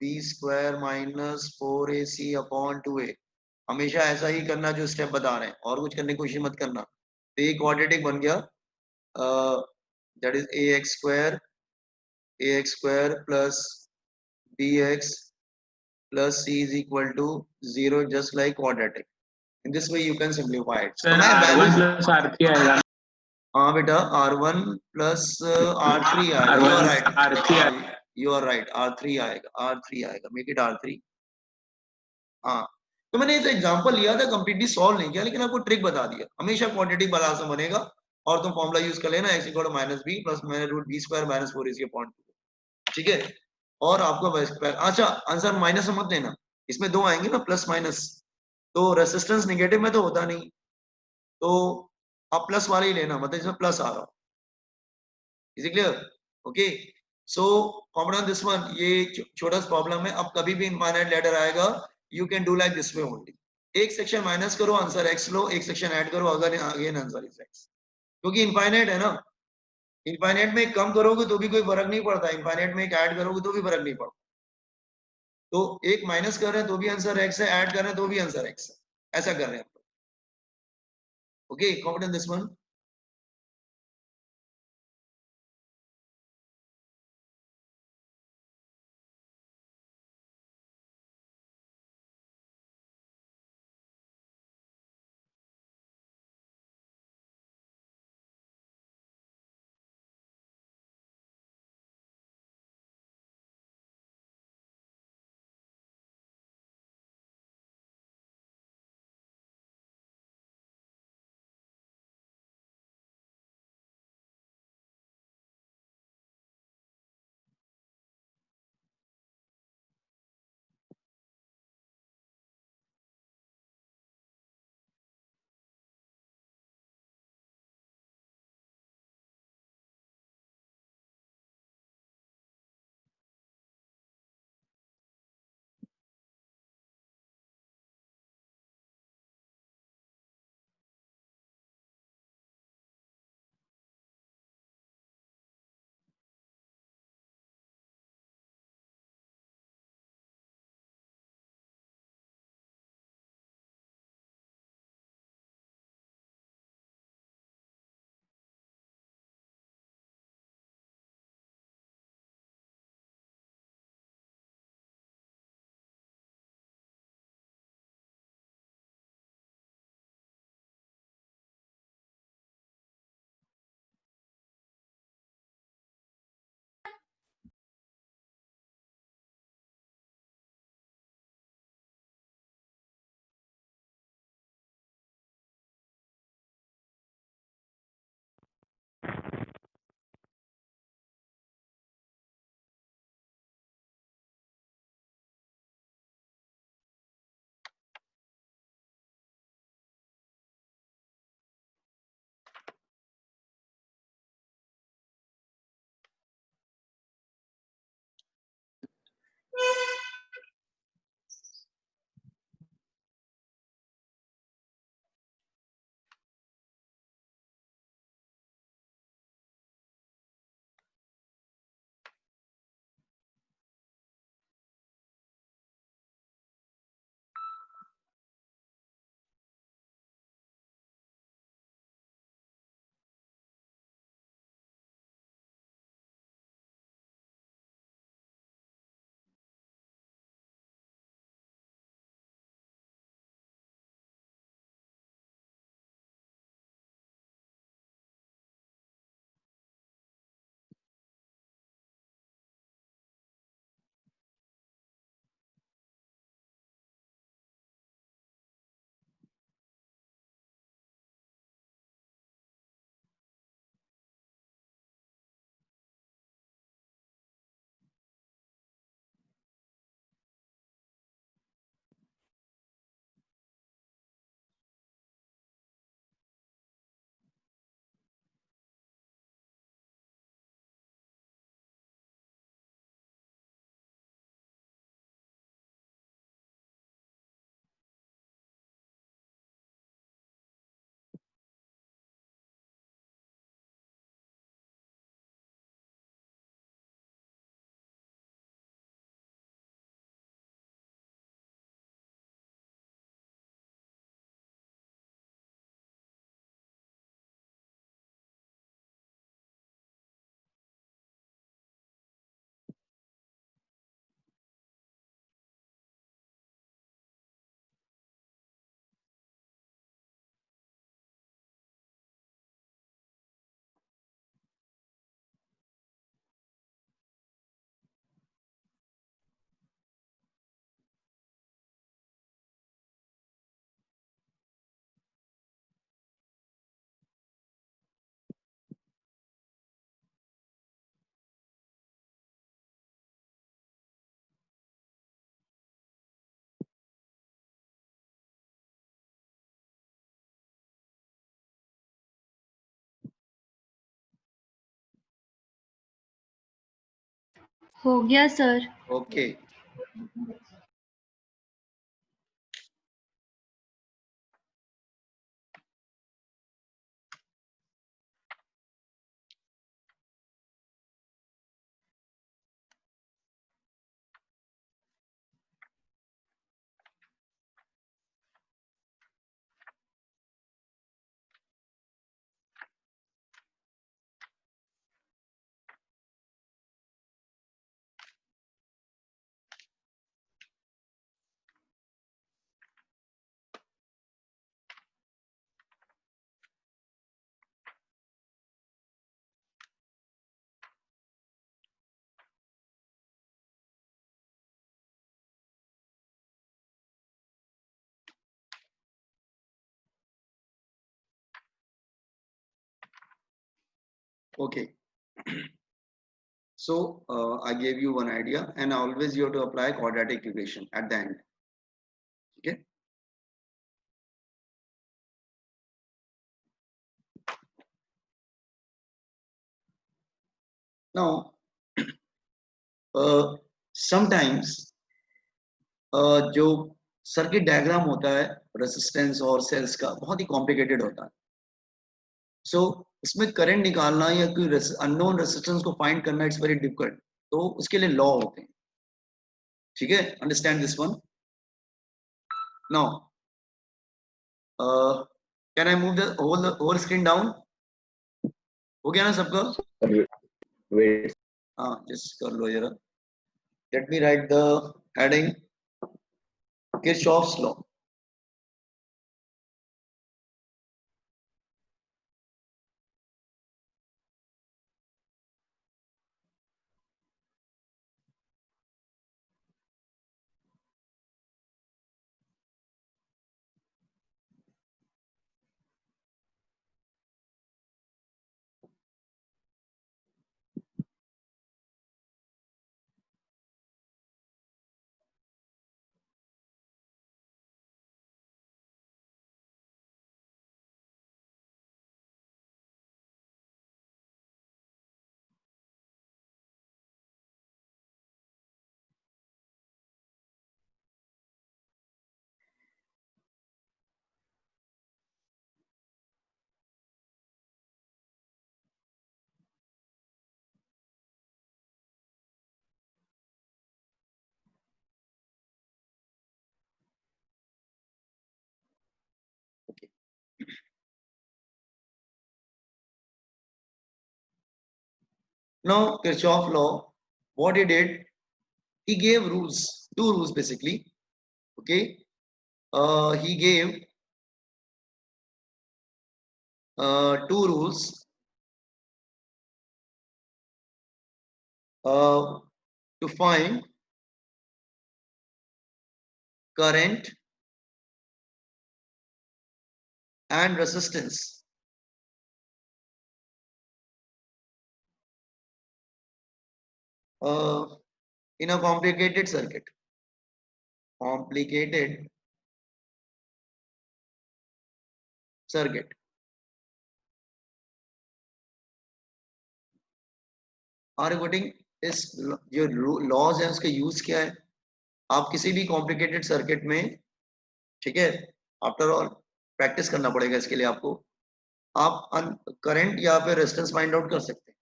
B square minus 4ac upon 2a। हमेशा ऐसा ही करना जो स्टेप बता रहे हैं, और कुछ करने की कोशिश मत करना। तो ये क्वाड्रेटिक बन गया, that is A X square plus B X plus c is equal to 0, just like quadratic. In this way you can simplify it. Sir मैं R1 values, प्लस R3 आएगा, हाँ बेटा R1 plus R3 आएगा, you are right, R3 you are right, R3 आएगा, R3 आएगा, make it R3। हाँ, तो मैंने इसे एग्जांपल लिया था, कंप्लीटली सॉल्व नहीं किया, लेकिन आपको ट्रिक बता दिया। हमेशा क्वाड्रेटिक वाला से बनेगा, और तुम फॉर्मूला यूज कर लेना, x equal to minus B plus minus root B square minus 4ac upon 2, ठीक है? और आपको अच्छा आंसर माइनस में मत लेना, इसमें दो आएंगे ना प्लस माइनस, तो रेसिस्टेंस नेगेटिव में तो होता नहीं, तो आप प्लस वाले ही लेना, मतलब इसमें प्लस आ रहा हो। Is it clear? Okay, so common this one, ये छोटा सा प्रॉब्लम है। अब कभी भी इनफाइनाइट लेटर आएगा, you can do like this way only, एक सेक्शन माइनस करो, आंसर एक्स लो, एक सेक्शन ऐड करो, अगर अगेन आंसर इज एक्स, क्योंकि इनफाइनाइट है ना। इनफाइनाइट में कम करोगे तो भी कोई फर्क नहीं पड़ता, इनफाइनाइट में एक ऐड करोगे तो भी फर्क नहीं पड़ता। तो एक माइनस कर रहे हैं तो भी आंसर एक्स है, ऐड कर रहे हैं तो भी आंसर एक्स है, ऐसा कर रहे हैं। Okay, confident this one. हो गया sir. Okay okay. So I gave you one idea, and always you have to apply quadratic equation at the end. Okay. Now, sometimes जो सर्किट डायग्राम होता है रेसिस्टेंस और सेल्स का बहुत ही complicated होता है. सो इसमें करंट निकालना या कोई अननोन रेसिस्टेंस को फाइंड करना इट्स वेरी डिफिकल्ट. तो उसके लिए लॉ होते हैं. ठीक है, understand this one. Now can I move the whole screen down? हो गया ना सबका? Wait. हाँ, जस्ट कर लो जरा. Let me right the heading Kirchhoff's law. Now Kirchhoff law, what he did, he gave rules, two rules basically. Okay, he gave two rules to find current and resistance. In a complicated circuit. Complicated circuit. Are reporting इस जो laws है उसका use क्या है? आप किसी भी complicated circuit में, ठीक है, आफ्टर ऑल प्रैक्टिस करना पड़ेगा इसके लिए आपको. आप करंट या फिर रेजिस्टेंस फाइंड आउट कर सकते हैं.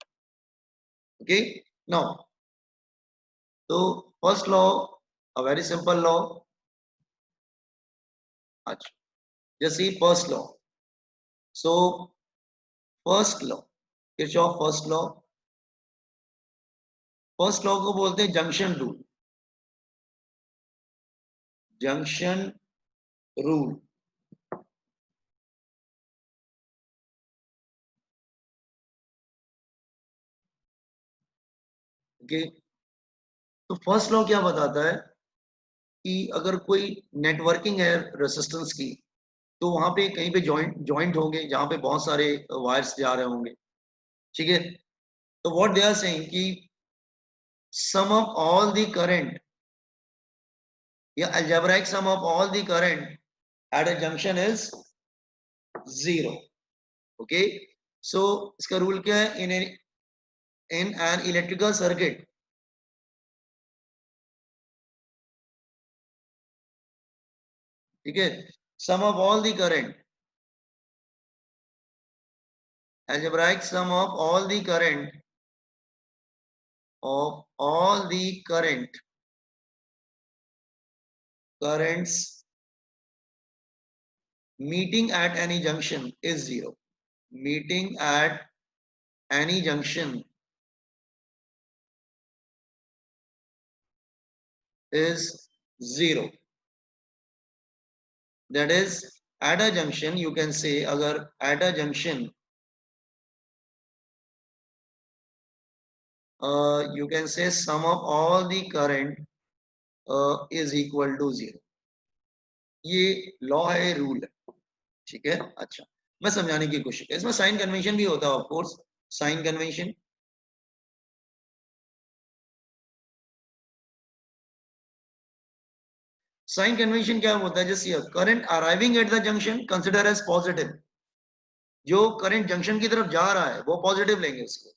ओके, नाउ तो first law, a very simple law. अच्छा, जैसे first law. So first law, Kirchhoff first law. First law को बोलते हैं junction rule. Junction rule. Okay, तो फर्स्ट लॉ क्या बताता है कि अगर कोई नेटवर्किंग है रेजिस्टेंस की, तो वहां पे कहीं पे जॉइंट होंगे जहां पे बहुत सारे वायर्स जा रहे होंगे. ठीक है, तो व्हाट दे आर सेइंग कि sum of all the current या algebraic sum of all the current at a junction is 0. Okay, so इसका रूल क्या है? इन एन इलेक्ट्रिकल सर्किट, ठीक है, sum of all the current, algebraic sum of all the current of all the currents meeting at any junction is zero. Meeting at any junction is zero. That is, at a junction you can say, agar at a junction you can say sum of all the current is equal to zero. ये law है, rule है, ठीक है. अच्छा, मैं समझाने की कोशिश, इसमें साइन कन्वेंशन भी होता है of course. Sign convention, sign convention क्या होता है? जैसे current arriving at the junction consider as positive. जो करंट जंक्शन की तरफ जा रहा है वो पॉजिटिव लेंगे उसको.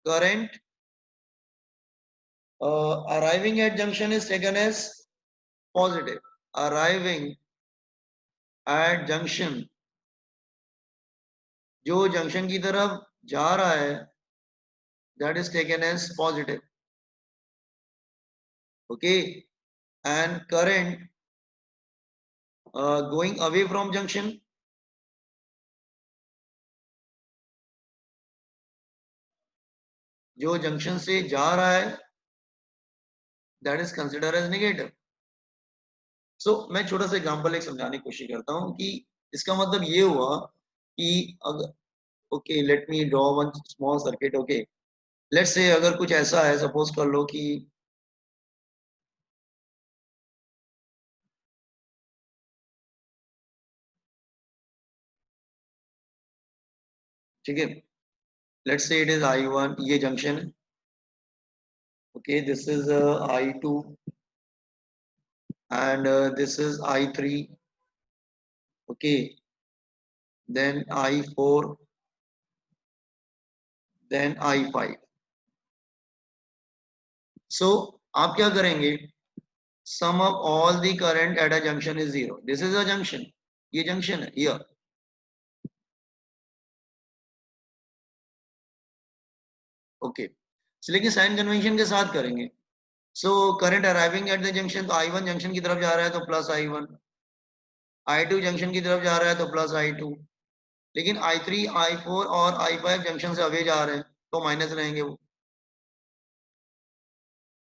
Current arriving at junction is taken as positive. Arriving at junction, जो जंक्शन की तरफ जा रहा है, that is taken as positive. Okay. And current going away from junction, जो जंक्शन से जा रहा है, that is consider as negative. So मैं छोटा सा एग्जांपल एक समझाने की कोशिश करता हूं कि इसका मतलब ये हुआ कि अगर, okay let me draw one small circuit. Okay, let's say अगर कुछ ऐसा है, सपोज कर लो कि ठीक है, let's say it is I1, ये जंक्शन है. Okay, this is I2 and this is I3. Okay, then I4, then I5. So आप क्या करेंगे? Sum of all the current at a junction is zero. This is a junction. ये junction है here. Okay. So लेकिन sign convention के साथ करेंगे. So current arriving at the junction, तो I1 जंक्शन की तरफ जा रहा है तो प्लस I1, I2 जंक्शन की तरफ जा रहा है तो प्लस I2, लेकिन I3, I4 और I5 जंक्शन से अवे जा रहे हैं तो माइनस रहेंगे, वो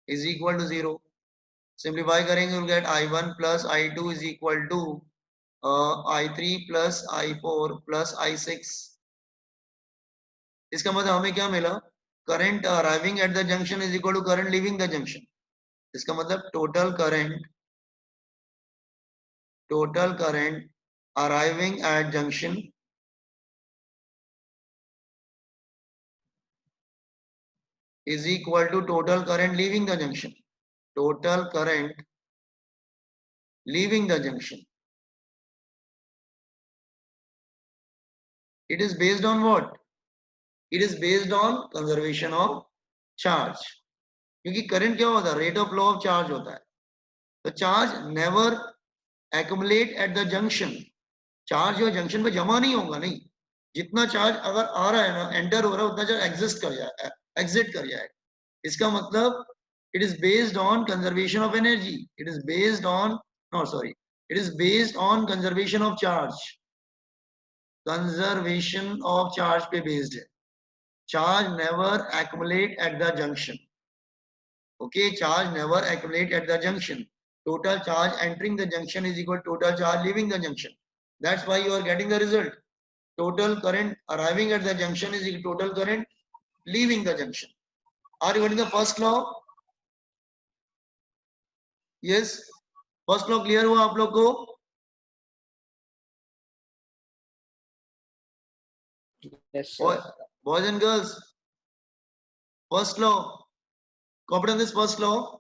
is equal to zero. Simplify करेंगे, will get I1 plus I2 is equal to I3 plus I4 plus I6. इसका मतलब हमें क्या मिला? Current arriving at the junction is equal to current leaving the junction. इसका मतलब total current arriving at junction is equal to total current leaving the junction. Total current leaving the junction. It is based on what? It is based on conservation of charge. क्योंकि current क्या होता है? Rate of flow of charge होता है. तो charge never accumulate eight the junction. Charge जो junction पे जमा नहीं होगा, नहीं. जितना चार्ज अगर आ रहा है ना, एंटर हो रहा है, उतना चार्ज एग्जिट कर जाएगा. इसका मतलब it is based on conservation of energy. It is based on, no sorry, it is based on conservation of charge. Conservation of charge पे based है. Charge never accumulate at the junction. Okay, charge never accumulate at the junction. Total charge entering the junction is equal to total charge leaving the junction. That's why you are getting the result. Total current arriving at the junction is equal to total current leaving the junction. Are you getting the first law? Yes, first law clear हुआ आप लोग को? Yes, sir. Boys and girls, first law, comprehend this first law.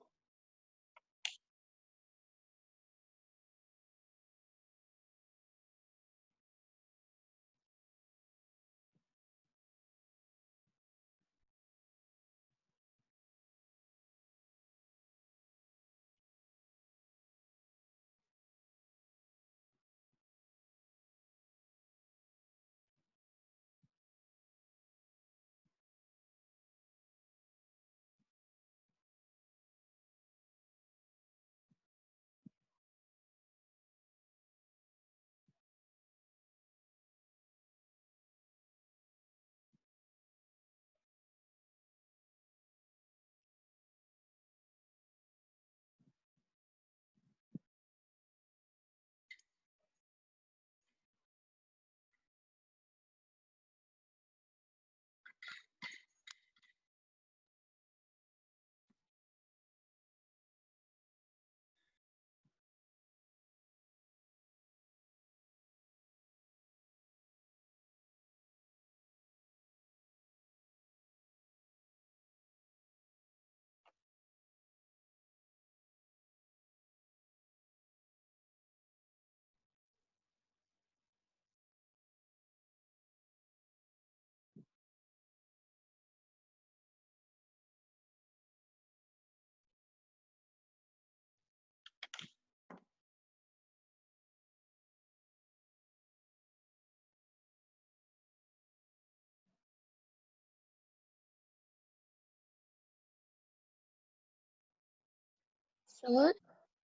Sir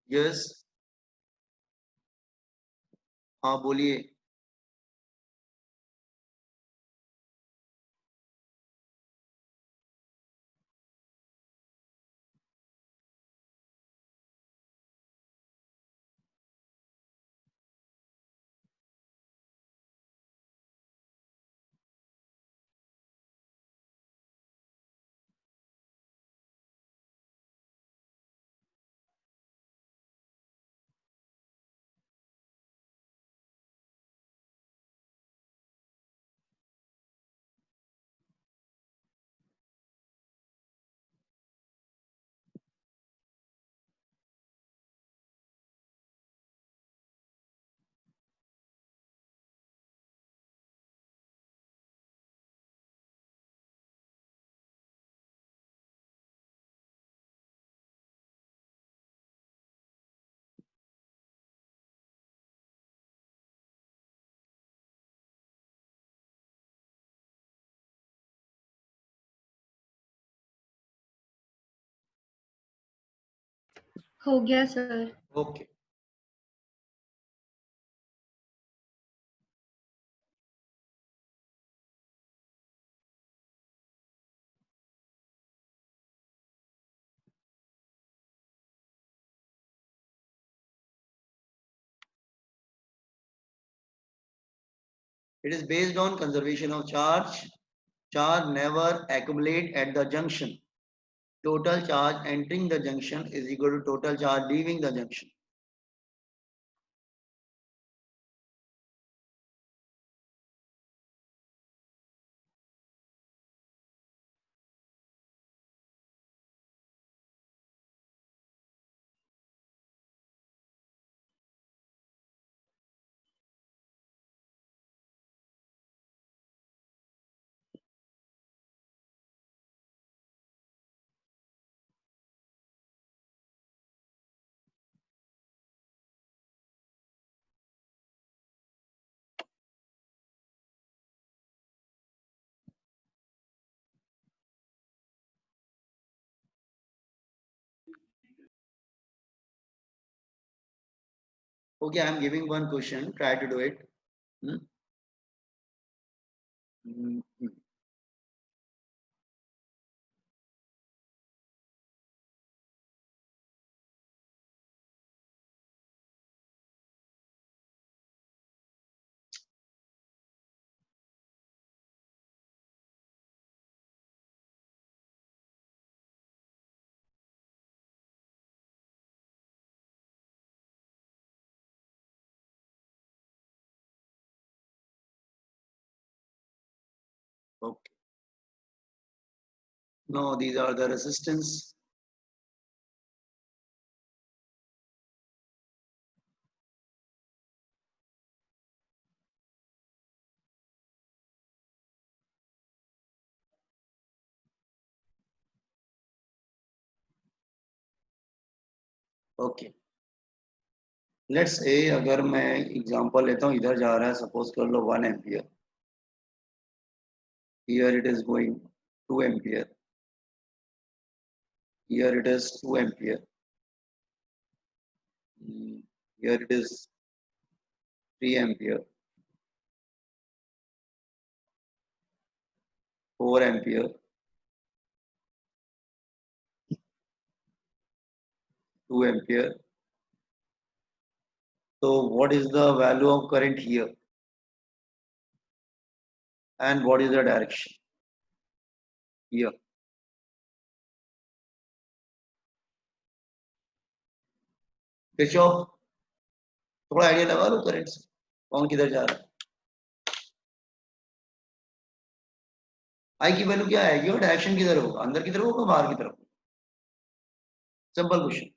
yes, हाँ बोलिए। हो गया sir. Okay, it is based on conservation of charge. Charge never accumulate at the junction. Total charge entering the junction is equal to total charge leaving the junction. Okay, I am giving one question. Try to do it. Hmm? Hmm. Okay. No, these are the resistance. Okay. Let's say अगर मैं example लेता हूँ, इधर जा रहा है, suppose कर लो 1 ampere, here it is going 2 ampere, here it is 2 ampere, here it is 3 ampere, 4 ampere, 2 ampere. So what is the value of current here and what is the direction here? Kirchhoff, थोड़ा idea लगा लो current से, कौन किधर जा रहा है, आई की value क्या आएगी और डायरेक्शन किधर होगा, अंदर की तरफ होगा बाहर की तरफ? Simple question.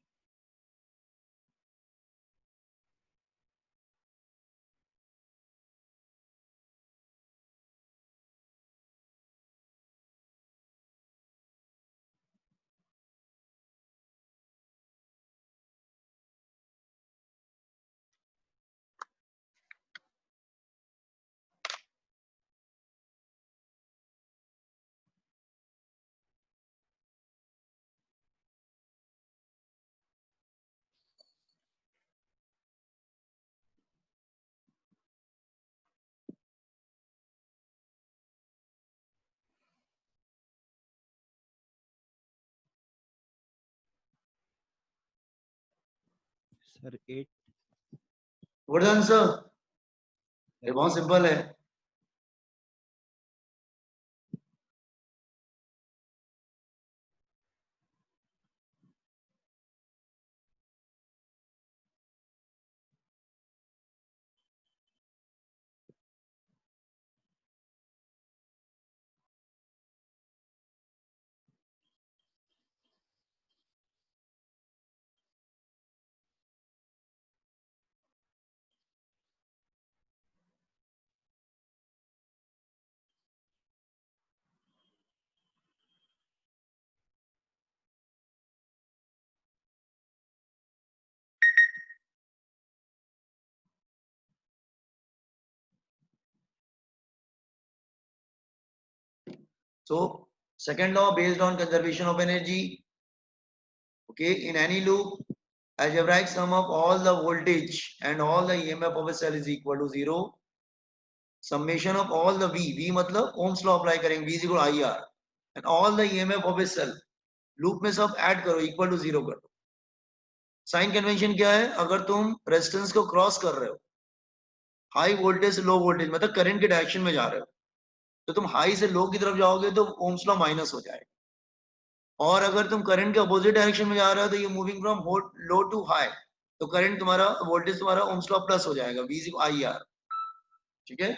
Sir 8 what is answer? ये बहुत सिंपल है. So second law based on conservation of energy. Okay, in any loop, algebraic sum of all the voltage and all the EMF of a cell is equal to 0. Summation of all the V मतलब Ohm's law apply करेंगे, V is equal to IR, and all the EMF of a cell. Loop में सब add करो, equal to 0 कर दो. Sign convention क्या है? अगर तुम रेजिस्टेंस को क्रॉस कर रहे हो, हाई वोल्टेज से लो वोल्टेज मतलब करंट के डायरेक्शन में जा रहे हो, तो तुम हाई से लो की तरफ जाओगे तो ओम्स लॉ माइनस हो जाएगा. और अगर तुम करंट के अपोजिट डायरेक्शन में जा रहे हो तो ये moving from low to high, तो करंट तुम्हारा वोल्टेज तुम्हारा ओम्स लॉ प्लस हो जाएगा, V इज IR. ठीक है.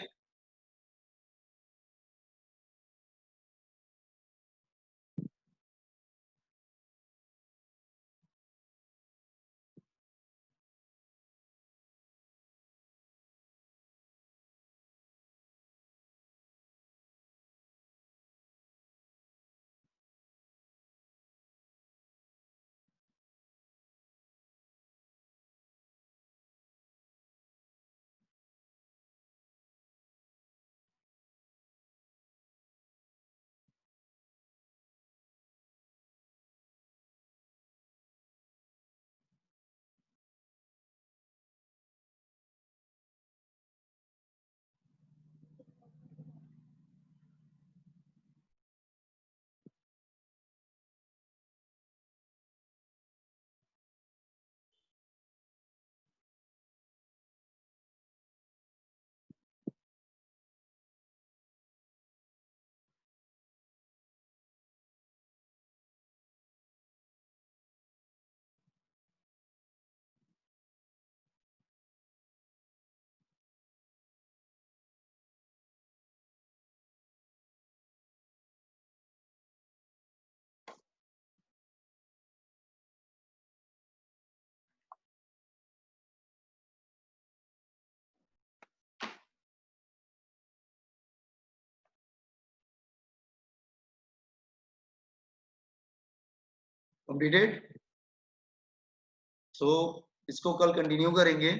कंप्लीटेड. सो इसको कल कंटिन्यू करेंगे.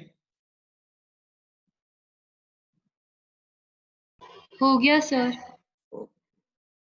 हो गया सर.